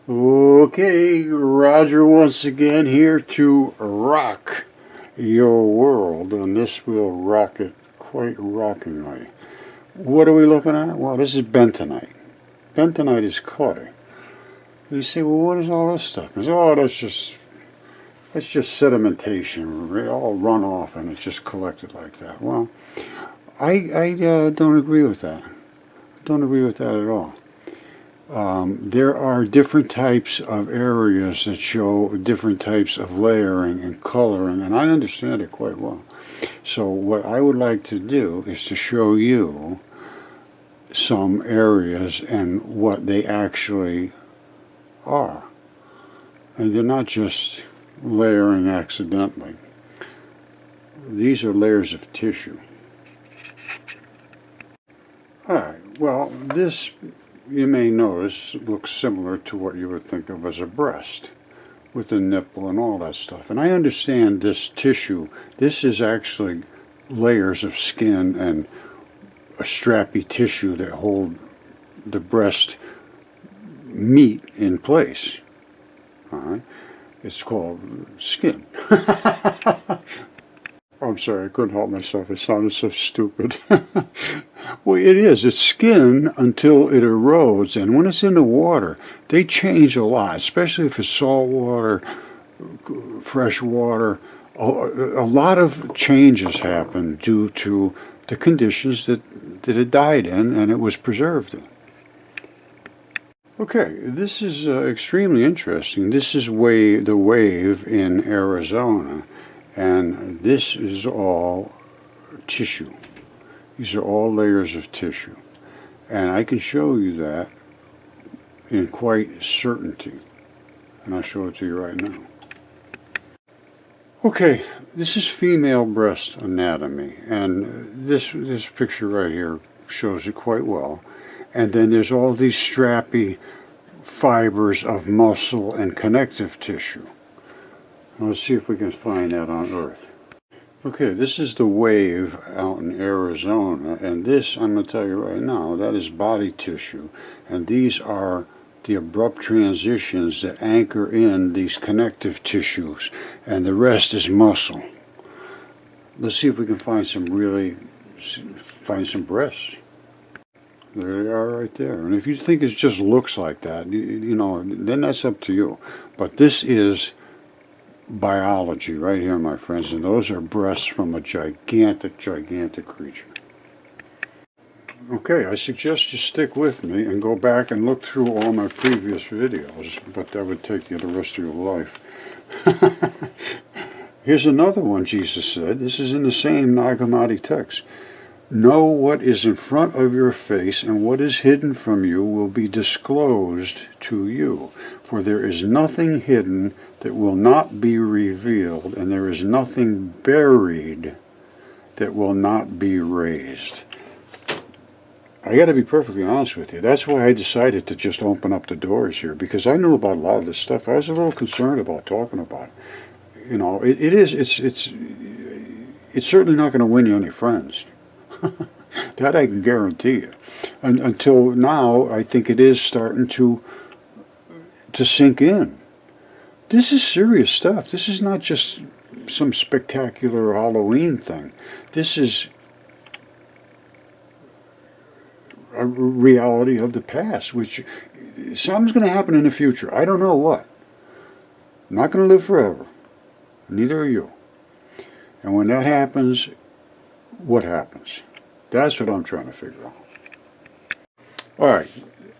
Okay, Roger once again here to rock your world, and this will rock it quite rockingly. What are we looking at? Well, this is bentonite. Bentonite is clay. You say, well, what is all this stuff? It's, oh, that's just sedimentation. They all run off and it's just collected like that. Well, I don't agree with that. Don't agree with that at all. There are different types of areas that show different types of layering and coloring, and I understand it quite well. So what I would like to do is to show you some areas and what they actually are. And they're not just layering accidentally. These are layers of tissue. Alright, well, this, you may notice, looks similar to what you would think of as a breast, with the nipple and all that stuff. And I understand this tissue. This is actually layers of skin and a strappy tissue that hold the breast meat in place. All right? It's called skin. I'm sorry, I couldn't help myself. It sounded so stupid. Well, it is. It's skin until it erodes, and when it's in the water, they change a lot, especially if it's salt water, fresh water. A lot of changes happen due to the conditions that it died in and it was preserved in. Okay, this is extremely interesting. This is the wave in Arizona, and this is all tissue. These are all layers of tissue. And I can show you that in quite certainty. And I'll show it to you right now. Okay, this is female breast anatomy. And this picture right here shows it quite well. And then there's all these strappy fibers of muscle and connective tissue. Let's see if we can find that on Earth. Okay, this is the wave out in Arizona, and this, I'm going to tell you right now, that is body tissue, and these are the abrupt transitions that anchor in these connective tissues, and the rest is muscle. Let's see if we can find some breasts. There they are right there. And if you think it just looks like that, you know, then that's up to you. But this is biology right here, my friends, and those are breasts from a gigantic creature. Okay, I suggest you stick with me and go back and look through all my previous videos, but that would take you the rest of your life. Here's another one Jesus said. This is in the same Nag Hammadi text. Know what is in front of your face, and what is hidden from you will be disclosed to you. For there is nothing hidden that will not be revealed, and there is nothing buried that will not be raised. I got to be perfectly honest with you. That's why I decided to just open up the doors here, because I knew about a lot of this stuff. I was a little concerned about talking about it. You know, it's certainly not going to win you any friends. That I can guarantee you. And until now, I think it is starting to sink in. This is serious stuff. This is not just some spectacular Halloween thing. This is a reality of the past, which something's going to happen in the future. I don't know what. I'm not going to live forever. Neither are you. And when that happens, what happens? That's what I'm trying to figure out. Alright,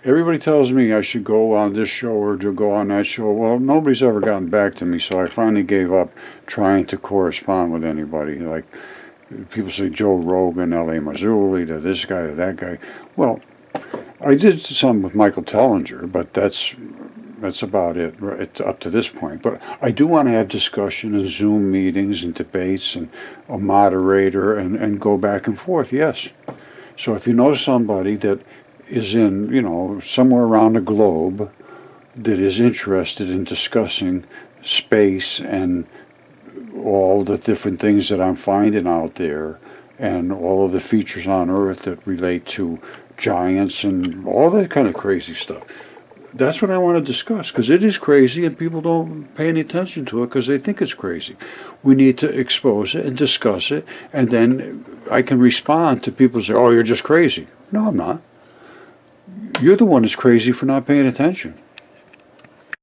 everybody tells me I should go on this show or to go on that show. Well, nobody's ever gotten back to me, so I finally gave up trying to correspond with anybody. Like, people say Joe Rogan, L.A. Mazzulli, to this guy, to that guy. Well, I did some with Michael Tellinger, but that's about it right up to this point. But I do want to have discussion and Zoom meetings and debates and a moderator and go back and forth, yes. So if you know somebody that is in, you know, somewhere around the globe that is interested in discussing space and all the different things that I'm finding out there and all of the features on Earth that relate to giants and all that kind of crazy stuff, that's what I want to discuss, because it is crazy and people don't pay any attention to it because they think it's crazy. We need to expose it and discuss it, and then I can respond to people who say, oh, you're just crazy. No, I'm not. You're the one that's crazy for not paying attention.